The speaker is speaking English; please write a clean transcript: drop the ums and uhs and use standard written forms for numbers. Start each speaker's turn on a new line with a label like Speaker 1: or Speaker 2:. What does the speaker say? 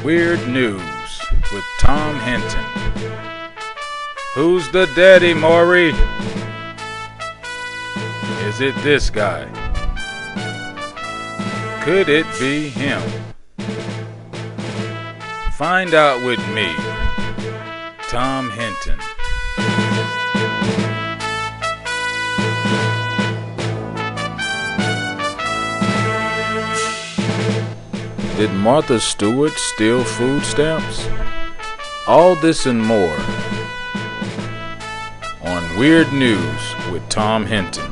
Speaker 1: Weird News with Tom Hinton. Who's the daddy, Maury? Is it this guy? Could it be him? Find out with me, Tom Hinton. Did Martha Stewart steal food stamps? All this and more on Weird News with Tom Hinton.